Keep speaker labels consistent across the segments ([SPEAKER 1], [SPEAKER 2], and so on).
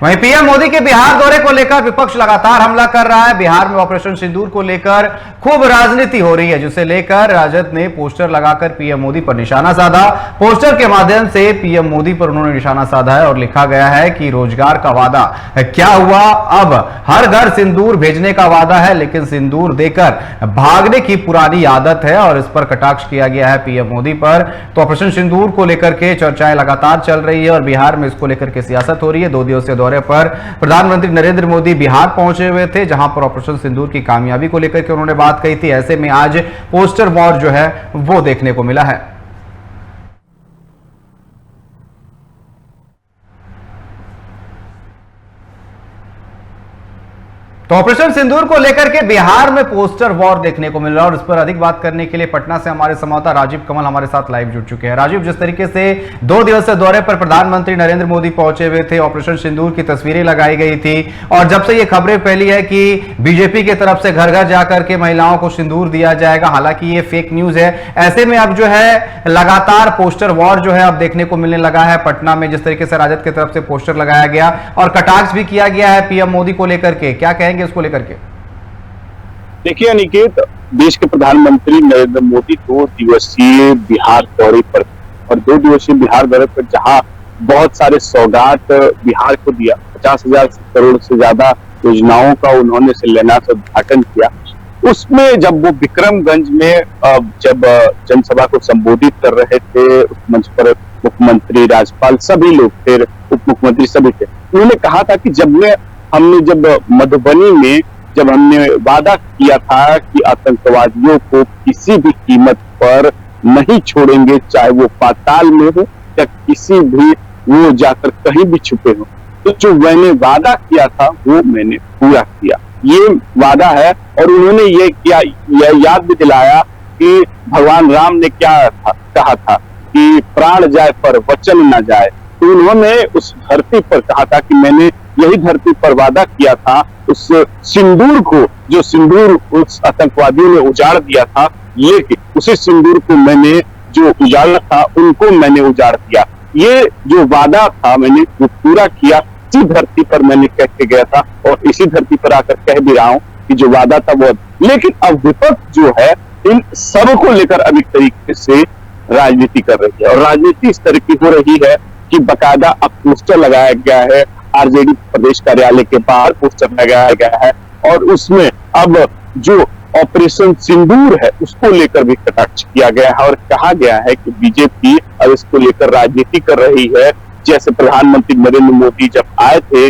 [SPEAKER 1] वहीं पीएम मोदी के बिहार दौरे को लेकर विपक्ष लगातार हमला कर रहा है। बिहार में ऑपरेशन सिंदूर को लेकर खूब राजनीति हो रही है, जिसे लेकर राजद ने पोस्टर लगाकर पीएम मोदी पर निशाना साधा। पोस्टर के माध्यम से पीएम मोदी पर उन्होंने निशाना साधा है और लिखा गया है कि रोजगार का वादा क्या हुआ, अब हर घर सिंदूर भेजने का वादा है, लेकिन सिंदूर देकर भागने की पुरानी आदत है। और इस पर कटाक्ष किया गया है पीएम मोदी पर। तो ऑपरेशन सिंदूर को लेकर के चर्चाएं लगातार चल रही है और बिहार में इसको लेकर के सियासत हो रही है। 2 दिवसीय दौरे पर प्रधानमंत्री नरेंद्र मोदी बिहार पहुंचे हुए थे, जहां पर ऑपरेशन सिंदूर की कामयाबी को लेकर के उन्होंने बात कही थी। ऐसे में आज पोस्टर वॉर जो है वो देखने को मिला है। तो ऑपरेशन सिंदूर को लेकर के बिहार में पोस्टर वॉर देखने को मिल रहा है और इस पर अधिक बात करने के लिए पटना से हमारे संवाददाता राजीव कमल हमारे साथ लाइव जुड़ चुके हैं। राजीव, जिस तरीके से 2 दिवसीय दौरे पर प्रधानमंत्री नरेंद्र मोदी पहुंचे हुए थे, ऑपरेशन सिंदूर की तस्वीरें लगाई गई थी और जब से ये खबरें फैली है कि बीजेपी की तरफ से घर घर जाकर के महिलाओं को सिंदूर दिया जाएगा, हालांकि ये फेक न्यूज है। ऐसे में अब जो है लगातार पोस्टर वॉर जो है अब देखने को मिलने लगा है पटना में। जिस तरीके से राजद की तरफ से पोस्टर लगाया गया और कटाक्ष भी किया गया है पीएम मोदी को लेकर के, क्या कहेंगे उसको लेकर के?
[SPEAKER 2] देखिए अनिकेत, देश के प्रधानमंत्री नरेंद्र मोदी 2 दिवसीय बिहार दौरे पर और 2 दिवसीय बिहार दौरे पर जहां बहुत सारे सौगात बिहार को दिया, 50,000 करोड़ से ज्यादा योजनाओं का उन्होंने शिलान्यास उद्घाटन किया, उसमें जब वो विक्रमगंज में जब जनसभा को संबोधित कर रहे थे, उस मंच पर मुख्यमंत्री, राज्यपाल सभी लोग थे, उप मुख्यमंत्री सभी थे। उन्होंने कहा था कि हमने मधुबनी में जब हमने वादा किया था कि आतंकवादियों को किसी भी कीमत पर नहीं छोड़ेंगे, चाहे वो पाताल में हो या किसी भी वो जाकर कहीं भी छुपे हो, तो जो मैंने वादा किया था वो मैंने पूरा किया, ये वादा है। और उन्होंने ये याद भी दिलाया कि भगवान राम ने क्या कहा था कि प्राण जाए पर वचन न जाए। तो उन्होंने उस धरती पर कहा था कि मैंने यही धरती पर वादा किया था, उस सिंदूर को, जो सिंदूर उस आतंकवादियों ने उजाड़ दिया था, लेकिन उसी सिंदूर को मैंने जो उजाड़ा था उनको मैंने उजाड़ दिया। ये जो वादा था मैंने वो पूरा किया, इसी धरती पर मैंने कह के गया था और इसी धरती पर आकर कह भी रहा हूं कि जो वादा था वो। लेकिन अब विपक्ष जो है इन सब को लेकर अब एक तरीके से राजनीति कर रही है और राजनीति इस तरह की हो रही है कि बकायदा अब पोस्टर लगाया गया है, आरजेडी प्रदेश कार्यालय के बाहर पोस्टर लगाया गया है और उसमें अब जो ऑपरेशन सिंदूर है उसको लेकर भी कटाक्ष किया गया है और कहा गया है कि बीजेपी अब इसको लेकर राजनीति कर रही है। जैसे प्रधानमंत्री नरेंद्र मोदी जब आए थे,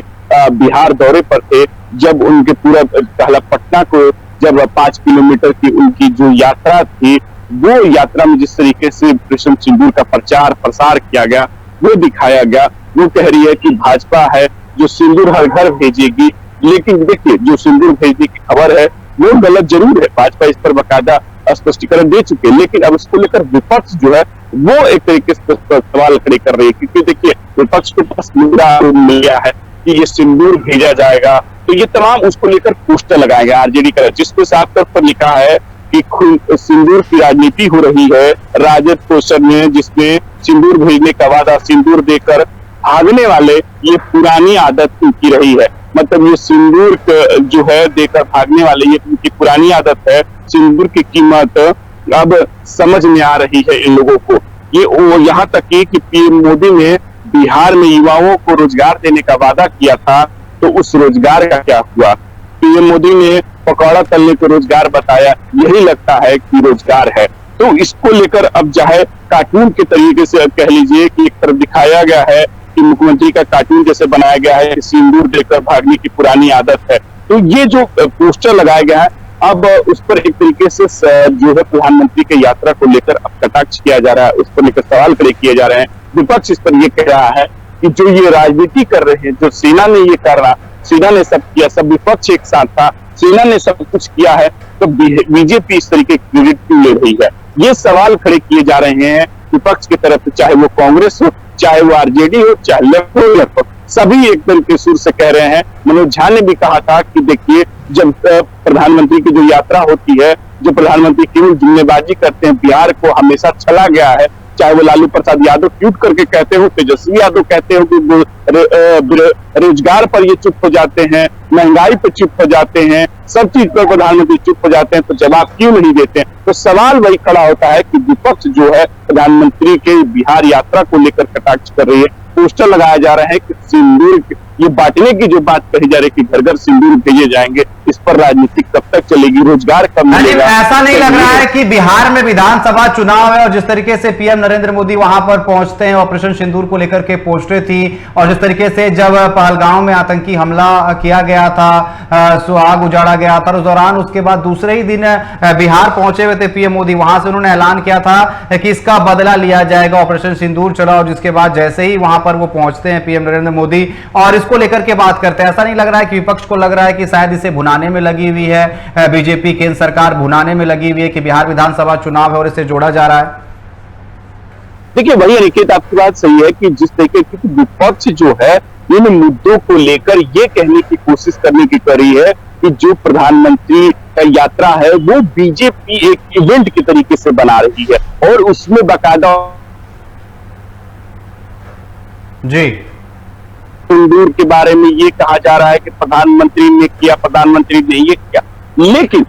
[SPEAKER 2] बिहार दौरे पर थे, जब उनके पूरा पहला पटना को जब 5 किलोमीटर की उनकी जो यात्रा थी, वो यात्रा में जिस तरीके से ऑपरेशन सिंदूर का प्रचार प्रसार किया गया वो दिखाया गया। वो कह रही है कि भाजपा है जो सिंदूर हर घर भेजेगी, लेकिन देखिए जो सिंदूर भेजने की खबर है वो गलत जरूर है, भाजपा इस पर बाकायदा स्पष्टीकरण दे चुके हैं, लेकिन अब उसको लेकर विपक्ष जो है वो एक तरीके से सवाल खड़े कर रही है, क्योंकि देखिए विपक्ष के पास मिल गया है कि ये सिंदूर भेजा जाएगा, तो ये तमाम उसको लेकर पोस्टर लगाए गए आरजेडी का, जिसको साफ तौर पर लिखा है कि सिंदूर की राजनीति हो रही है। राजद पोस्टर में जिसमें सिंदूर भेजने का वादा, सिंदूर देकर भागने वाले, ये पुरानी आदत उनकी रही है। मतलब ये सिंदूर जो है देकर भागने वाले, ये उनकी पुरानी आदत है। सिंदूर की कीमत अब समझ में आ रही है इन लोगों को। ये यहाँ तक कि पीएम मोदी ने बिहार में युवाओं को रोजगार देने का वादा किया था, तो उस रोजगार का क्या हुआ? पीएम मोदी ने पकौड़ा तलने को रोजगार बताया, यही लगता है कि रोजगार है। तो इसको लेकर अब चाहे कार्टून के तरीके से कह लीजिए कि एक तरफ दिखाया गया है कि मुख्यमंत्री का कार्टून जैसे बनाया गया है, सिंदूर देकर भागने की पुरानी आदत है। तो ये जो पोस्टर लगाया गया है, अब उस पर एक तरीके से जो है प्रधानमंत्री की यात्रा को लेकर अब कटाक्ष किया जा रहा है, उस पर लेकर सवाल खड़े किए जा रहे हैं। विपक्ष इस पर ये कह रहा है कि जो ये राजनीति कर रहे हैं, जो सेना ने ये कर रहा, सेना ने सब किया, सब विपक्ष एक साथ था, सेना ने सब कुछ किया है, तो बीजेपी इस तरीके की क्रेडिट क्यों ले रही है? ये सवाल खड़े किए जा रहे हैं विपक्ष की तरफ से, चाहे वो कांग्रेस हो, चाहे वो आरजेडी हो, चाहे लेफ्ट हो, लगभग सभी एकदम के सुर से कह रहे हैं। मनोज झा ने भी कहा था कि देखिए जब प्रधानमंत्री की जो यात्रा होती है, जो प्रधानमंत्री केवल जुम्मेबाजी करते हैं, बिहार को हमेशा चला गया है, चाहे वो लालू प्रसाद यादव ट्वीट करके कहते हो, तेजस्वी यादव कहते हो कि रोजगार पर ये चुप हो जाते हैं, महंगाई पर चुप हो जाते हैं, सब चीज पर प्रधानमंत्री चुप हो जाते हैं, तो जवाब क्यों नहीं देते हैं? तो सवाल वही खड़ा होता है कि विपक्ष जो है प्रधानमंत्री के बिहार यात्रा को लेकर कटाक्ष कर रही है, पोस्टर लगाया जा रहा है कि सिंदूर ये बांटने की जो बात कही जा रही है कि घर घर सिंदूर भेजे जाएंगे, इस पर राजनीति कब तक चलेगी, रोजगार कब मिलेगा?
[SPEAKER 1] ऐसा नहीं लग रहा है कि बिहार में विधानसभा चुनाव है और जिस तरीके से पीएम नरेंद्र मोदी वहां पर पहुंचते हैं, ऑपरेशन सिंदूर को लेकर के पोस्टें थी, और जिस तरीके से जब पहलगांव में आतंकी हमला किया गया था, सुहाग उजाड़ा गया था, उस दौरान उसके बाद दूसरे ही दिन बिहार पहुंचे हुए थे पीएम मोदी, वहां से उन्होंने ऐलान किया था कि इसका बदला लिया जाएगा, ऑपरेशन सिंदूर चला, और जिसके बाद जैसे ही वहां पर वो पहुंचते हैं पीएम नरेंद्र मोदी और इसको लेकर के बात करते हैं, ऐसा नहीं लग रहा है कि विपक्ष को लग रहा है कि शायद इसे भुनाने में लगी हुई है, बीजेपी केंद्र सरकार भुनाने में लगी हुई है कि बिहार विधानसभा चुनाव है और इसे जोड़ा जा रहा है?
[SPEAKER 2] देखिए वही अनिकेत, आपकी बात सही है कि जिस तरीके की विपक्ष जो है इन मुद्दों को लेकर ये कहने की कोशिश करने की करी है कि जो प्रधानमंत्री का यात्रा है वो बीजेपी एक इवेंट के तरीके से बना रही है और उसमें बाकायदा
[SPEAKER 1] जी
[SPEAKER 2] सिंदूर के बारे में ये कहा जा रहा है कि प्रधानमंत्री ने किया, प्रधानमंत्री ने ये किया। लेकिन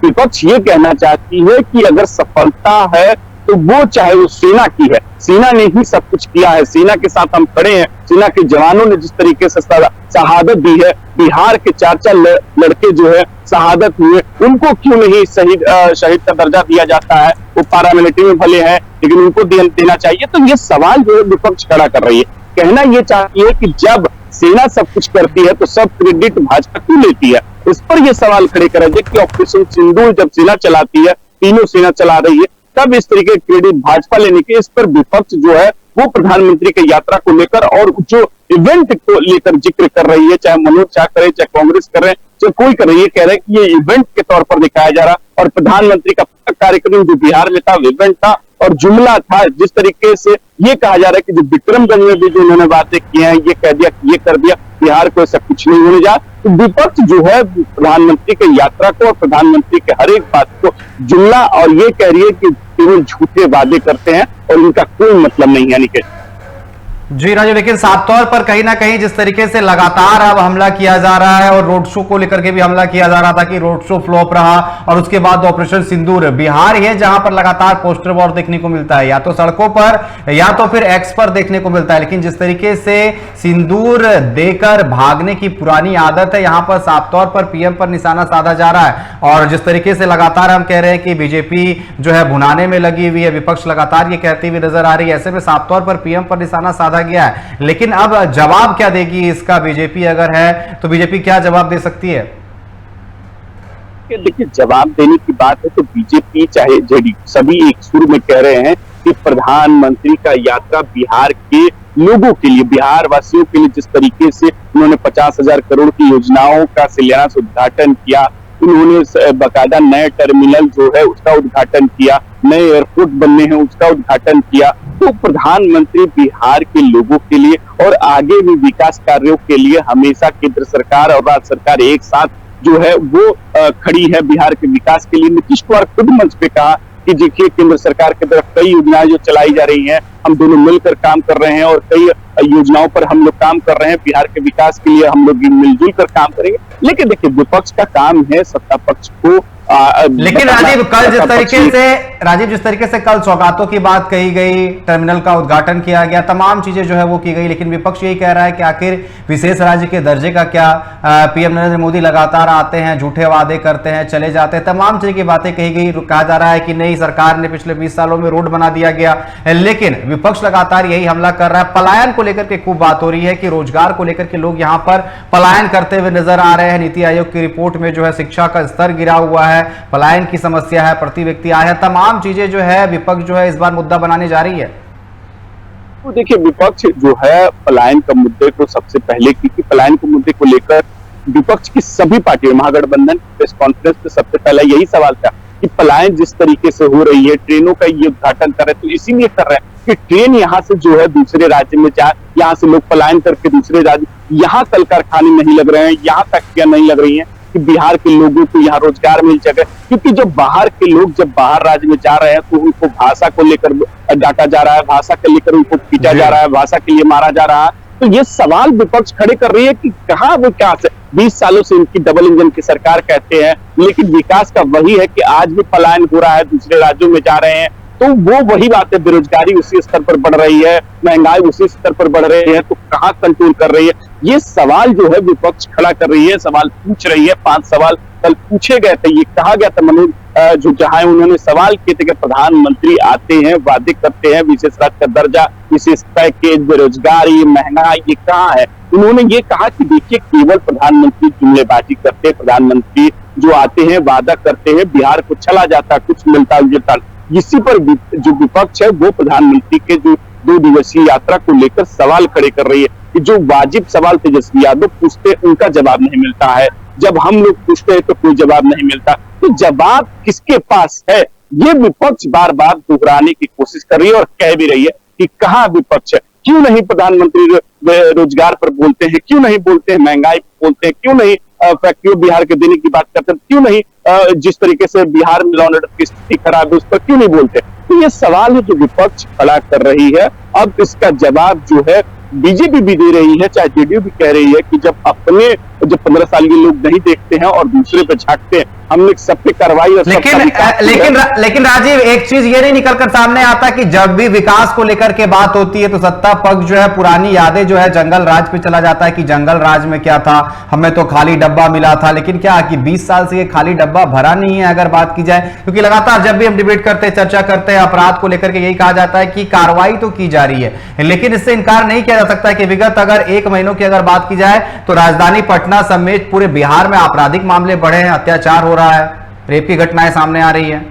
[SPEAKER 2] विपक्ष ये कहना चाहती है कि अगर सफलता है तो वो चाहे वो सेना की है, सेना ने ही सब कुछ किया है, सेना के साथ हम खड़े हैं, सेना के जवानों ने जिस तरीके से शहादत दी है, बिहार के 4 लड़के जो है शहादत हुए, उनको क्यों नहीं शहीद का दर्जा दिया जाता है? वो पारामिलिट्री में भले हैं लेकिन उनको देना चाहिए। तो ये सवाल जो है विपक्ष खड़ा कर रही है, कहना ये चाहती है कि जब सेना सब कुछ करती है तो सब क्रेडिट भाजपा क्यों लेती है? इस पर यह सवाल खड़े करा जाए कि ऑपरेशन सिंदूर जब सेना चलाती है, तीनों सेना चला रही है, तब इस तरीके क्रेडिट भाजपा लेने के, इस पर विपक्ष जो है वो प्रधानमंत्री की यात्रा को लेकर और जो इवेंट को लेकर जिक्र कर रही है, चाहे मनोज झा करे, चाहे कांग्रेस कर रहे, चाहे कोई कर रही है, कह रहे हैं कि ये इवेंट के तौर पर दिखाया जा रहा और प्रधानमंत्री का कार्यक्रम जो बिहार में था इवेंट था और जुमला था। जिस तरीके से ये कहा जा रहा है कि जो विक्रमगंज में भी जो उन्होंने बातें की हैं, ये कह दिया, ये कर दिया, बिहार को ऐसा कुछ नहीं होने जा, तो विपक्ष जो है प्रधानमंत्री की यात्रा को और प्रधानमंत्री के हर एक बात को जुमला और ये कह रही है कि केवल झूठे वादे करते हैं और इनका कोई मतलब नहीं है। निकेत
[SPEAKER 1] जी राजू, लेकिन साफ तौर पर कहीं ना कहीं जिस तरीके से लगातार अब हमला किया जा रहा है और रोड शो को लेकर के भी हमला किया जा रहा था कि रोड शो फ्लॉप रहा और उसके बाद ऑपरेशन सिंदूर, बिहार है जहां पर लगातार पोस्टर वॉर देखने को मिलता है, या तो सड़कों पर या तो फिर एक्स पर देखने को मिलता है, लेकिन जिस तरीके से सिंदूर देकर भागने की पुरानी आदत है, यहां पर साफ तौर पर पीएम पर निशाना साधा जा रहा है। और जिस तरीके से लगातार हम कह रहे हैं कि बीजेपी जो है भुनाने में लगी हुई है, विपक्ष लगातार ये कहती हुई नजर आ रही है, ऐसे में साफ तौर पर पीएम पर निशाना साधा गया है। लेकिन अब जवाब क्या देगी इसका बीजेपी? अगर है तो बीजेपी क्या जवाब दे सकती है?
[SPEAKER 2] देखिए जवाब देने की बात है तो बीजेपी चाहे जेडीयू सभी एक सुर में कह रहे हैं कि प्रधानमंत्री का यात्रा बिहार के लोगों के लिए, बिहार वासियों के लिए, जिस तरीके से उन्होंने 50,000 करोड़ की योजनाओं का शिलान्यास उद्घाटन किया, उन्होंने बाकायदा नए टर्मिनल जो है उसका उद्घाटन किया, नए एयरपोर्ट बनने हैं उसका उद्घाटन किया, तो प्रधानमंत्री बिहार के लोगों के लिए और आगे भी विकास कार्यों के लिए हमेशा केंद्र सरकार और राज्य सरकार एक साथ जो है वो खड़ी है बिहार के विकास के लिए। नीतीश कुमार खुद मंच पे कहा कि देखिए केंद्र सरकार की तरफ कई योजनाएं जो चलाई जा रही हैं, हम दोनों मिलकर काम कर रहे हैं और कई योजनाओं पर हम लोग काम कर रहे हैं, बिहार के विकास के लिए हम लोग मिलजुल कर काम करेंगे। लेकिन देखिए विपक्ष का काम है सत्ता पक्ष को
[SPEAKER 1] लेकिन राजीव कल जिस तरीके से कल सौगातों की बात कही गई, टर्मिनल का उद्घाटन किया गया, तमाम चीजें जो है वो की गई, लेकिन विपक्ष यही कह रहा है कि आखिर विशेष राज्य के दर्जे का क्या? पीएम नरेंद्र मोदी लगातार आते हैं, झूठे वादे करते हैं, चले जाते हैं, तमाम तरह की बातें कही गई। कहा जा रहा है कि नई सरकार ने पिछले 20 सालों में रोड बना दिया गया, लेकिन विपक्ष लगातार यही हमला कर रहा है। पलायन को लेकर के खूब बात हो रही है कि रोजगार को लेकर के लोग यहां पर पलायन करते हुए नजर आ रहे हैं। नीति आयोग की रिपोर्ट में जो है शिक्षा का स्तर गिरा हुआ है, पलायन की समस्या है, प्रति व्यक्ति आय है, तमाम चीजें जो है विपक्ष जो है इस बार मुद्दा बनाने जा रही है।
[SPEAKER 2] तो देखिए विपक्ष जो है पलायन का मुद्दे को सबसे पहले, क्योंकि पलायन के मुद्दे को लेकर विपक्ष की सभी पार्टियों, महागठबंधन प्रेस कॉन्फ्रेंस में सबसे पहला यही सवाल था कि पलायन जिस तरीके से हो रही है, ट्रेनों का ये उद्घाटन कर रहे हैं, तो इसीलिए कर रहे हैं कि ट्रेन यहाँ से जो है दूसरे राज्य में जाए, यहाँ से लोग पलायन करके दूसरे राज्य, यहाँ कल कारखाने नहीं लग रहे हैं, यहाँ फैक्ट्रियां नहीं लग रही हैं कि बिहार के लोगों को यहाँ रोजगार मिल सके। क्योंकि जब बाहर के लोग जब बाहर राज्य में जा रहे हैं तो उनको भाषा को लेकर डांटा जा रहा है, भाषा को लेकर उनको पीटा जा रहा है, भाषा के लिए मारा जा रहा है, तो ये सवाल विपक्ष खड़े कर रही है कि कहां विकास है। 20 सालों से इनकी डबल इंजन की सरकार कहते हैं, लेकिन विकास का वही है कि आज भी पलायन हो रहा है, दूसरे राज्यों में जा रहे हैं। तो वो वही बात है, बेरोजगारी उसी स्तर पर बढ़ रही है, महंगाई उसी स्तर पर बढ़ रही है, तो कहां कंट्रोल कर रही है। ये सवाल जो है विपक्ष खड़ा कर रही है, सवाल पूछ रही है। 5 सवाल कल पूछे गए थे, ये कहा गया था मनोज जो जहां उन्होंने सवाल किए थे कि प्रधानमंत्री आते हैं, वादे करते हैं, विशेष राज्य का दर्जा, विशेष पैकेज, बेरोजगारी, महंगाई, ये कहाँ है। उन्होंने ये कहा कि देखिए केवल प्रधानमंत्री जुमलेबाजी करते हैं, प्रधानमंत्री जो आते हैं वादा करते हैं, बिहार को चला जाता, कुछ मिलता जुलता। इसी पर जो विपक्ष है वो प्रधानमंत्री के जो 2 दिवसीय यात्रा को लेकर सवाल खड़े कर रही है कि जो वाजिब सवाल तेजस्वी यादव पूछते उनका जवाब नहीं मिलता है, जब हम लोग पूछते हैं तो कोई जवाब नहीं मिलता। तो जवाब किसके पास है, ये विपक्ष बार बार दोहराने की कोशिश कर रही है और कह भी रही है कि कहां विपक्ष है। क्यों नहीं प्रधानमंत्री रोजगार पर बोलते हैं, क्यों नहीं बोलते हैं महंगाई पर बोलते हैं, क्यों नहीं फैक्ट्रियों बिहार के देने की बात करते हैं, क्यों नहीं जिस तरीके से बिहार में लॉ एंड ऑर्डर की स्थिति खराब है उस पर क्यों नहीं बोलते। तो ये सवाल है जो विपक्ष खड़ा कर रही है। अब इसका जवाब जो है बीजेपी भी दे रही है, चाहे जेडीयू भी कह रही है कि जब 15 साल के लोग नहीं देखते हैं और दूसरे पे झांकते हैं, हमने सब पे कार्रवाई और
[SPEAKER 1] लेकिन राजीव, एक चीज ये नहीं निकलकर सामने आता कि जब भी विकास को लेकर के बात होती है तो सत्ता पक्ष जो है पुरानी यादें जो है जंगल राज पे चला जाता है कि जंगल राज में क्या था, हमें तो खाली डब्बा मिला था। लेकिन क्या कि 20 साल से ये खाली डब्बा भरा नहीं है अगर बात की जाए, क्योंकि लगातार जब भी हम डिबेट करते हैं, चर्चा करते हैं अपराध को लेकर के, यही कहा जाता है कि कार्रवाई तो की जा रही है, लेकिन इससे इनकार नहीं किया जा सकता कि विगत अगर 1 महीनों की अगर बात की जाए तो राजधानी पटना समेत पूरे बिहार में आपराधिक मामले बढ़े हैं, अत्याचार हो रहा है, रेप की घटनाएं सामने आ रही है।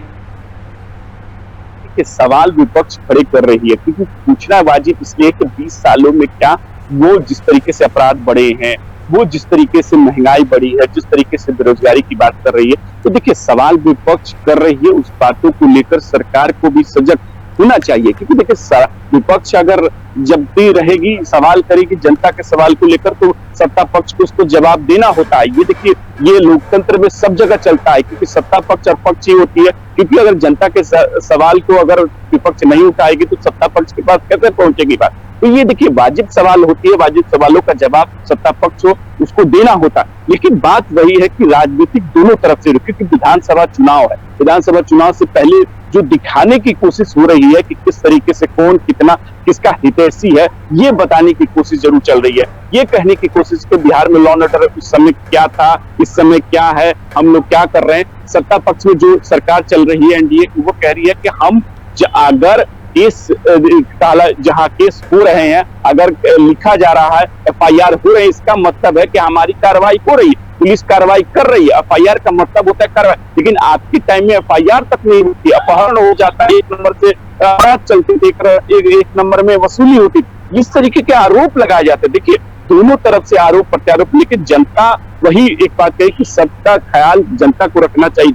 [SPEAKER 2] सवाल विपक्ष खड़े कर रही है क्योंकि पूछना वाजिब इसलिए कि 20 सालों में क्या वो जिस तरीके से अपराध बढ़े हैं, वो जिस तरीके से महंगाई बढ़ी है, जिस तरीके से बेरोजगारी की बात कर रही है, तो देखिए सवाल विपक्ष कर रही है, उस बातों को लेकर सरकार को भी सजग होना चाहिए। क्योंकि देखिए विपक्ष अगर जब भी रहेगी सवाल करेगी जनता के सवाल को लेकर, तो सत्ता पक्ष को उसको जवाब देना होता है। ये देखिए ये लोकतंत्र में सब जगह चलता है, क्योंकि सत्ता पक्ष और पक्ष ही होती है। क्योंकि अगर जनता के सवाल को अगर विपक्ष नहीं उठाएगी तो सत्ता पक्ष के पास कैसे पहुंचेगी बात। तो ये देखिए वाजिब सवाल होती है, वाजिब सवालों का जवाब सत्ता पक्ष हो उसको देना होता है। लेकिन बात वही है कि राजनीतिक दोनों तरफ से, क्योंकि विधानसभा चुनाव है, विधानसभा चुनाव से पहले जो दिखाने की कोशिश हो रही है कि किस तरीके से कौन कितना किसका हितैषी है, ये बताने की कोशिश जरूर चल रही है। ये कहने की कोशिश कि बिहार में लॉ एंड ऑर्डर उस समय क्या था, इस समय क्या है, हम लोग क्या कर रहे हैं। सत्ता पक्ष में जो सरकार चल रही है एनडीए, वो कह रही है कि हम अगर केस जहां केस हो रहे हैं, अगर लिखा जा रहा है, एफआईआर हो रही है, इसका मतलब है कि हमारी कार्रवाई हो रही है, पुलिस कार्रवाई कर रही है। एफआईआर का मतलब होता है कार्रवाई, लेकिन आपके टाइम में एफआईआर तक नहीं होती, अपहरण हो जाता है, 1 नंबर से अपराध चलते थे, एक नंबर में वसूली होती, इस तरीके के आरोप लगाए जाते। देखिए दोनों तरफ से आरोप प्रत्यारोप, लेकिन जनता वही एक बात कही कि सबका ख्याल जनता को रखना चाहिए,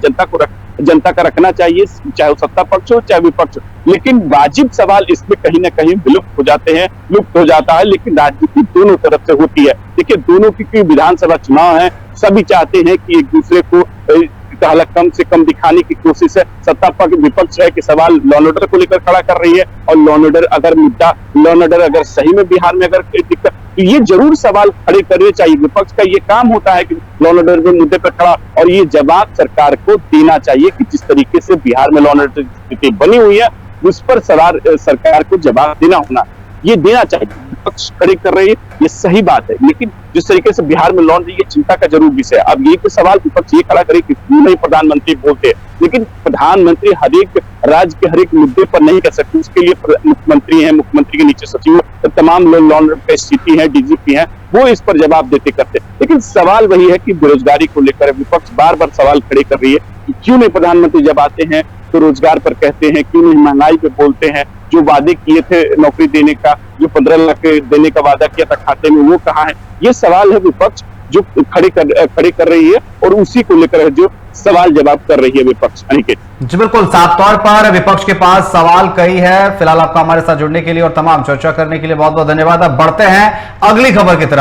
[SPEAKER 2] जनता का रखना चाहिए, चाहे वो सत्ता पक्ष हो चाहे विपक्ष हो। लेकिन वाजिब सवाल इसमें कहीं ना कहीं विलुप्त हो जाते हैं, लुप्त हो जाता है। लेकिन राजनीति दोनों तरफ से होती है। देखिए दोनों की विधानसभा चुनाव है, सभी चाहते हैं कि एक दूसरे को कम से कम दिखाने की कोशिश है। सत्ता पक्ष विपक्ष है कि सवाल लॉ एंड ऑर्डर को लेकर खड़ा कर रही है, और लॉ एंड ऑर्डर अगर मुद्दा, लॉ एंड ऑर्डर अगर सही में बिहार में अगर दिक्कत, तो ये जरूर सवाल खड़े करने चाहिए। विपक्ष का ये काम होता है कि लॉ एंड ऑर्डर के मुद्दे पर खड़ा, और ये जवाब सरकार को देना चाहिए कि जिस तरीके से बिहार में लॉ एंड ऑर्डर की स्थिति बनी हुई है उस पर सरकार को जवाब देना ये देना चाहिए। विपक्ष खड़े कर रही है, ये सही बात है, लेकिन जिस तरीके से बिहार में लॉ एंड ऑर्डर, ये चिंता का जरूर विषय है। अब ये सवाल विपक्ष ये खड़ा करे कि क्यों नहीं प्रधानमंत्री बोलते, लेकिन प्रधानमंत्री हर एक राज्य के हर एक मुद्दे पर नहीं कर सकते। उसके लिए मुख्यमंत्री है, मुख्यमंत्री के नीचे सचिव, तमाम लोग लॉ एंड ऑर्डर के स्थिति है, डीजीपी है, वो इस पर जवाब देते करते। लेकिन सवाल वही है कि बेरोजगारी को लेकर विपक्ष बार बार सवाल खड़े कर रही है कि क्यों नहीं प्रधानमंत्री जब आते हैं तो रोजगार पर कहते हैं, क्यों नहीं महंगाई पे बोलते हैं, जो वादे किए थे नौकरी देने का, जो 15 लाख देने का वादा किया था खाते में, वो कहाँ है। ये सवाल है विपक्ष जो खड़े कर रही है, और उसी को लेकर जो सवाल जवाब कर रही है विपक्ष। अनिकेत
[SPEAKER 1] जी बिल्कुल, साफ तौर पर विपक्ष के पास सवाल कई है। फिलहाल आपका हमारे साथ जुड़ने के लिए और तमाम चर्चा करने के लिए बहुत बहुत धन्यवाद। अब बढ़ते हैं अगली खबर की तरफ।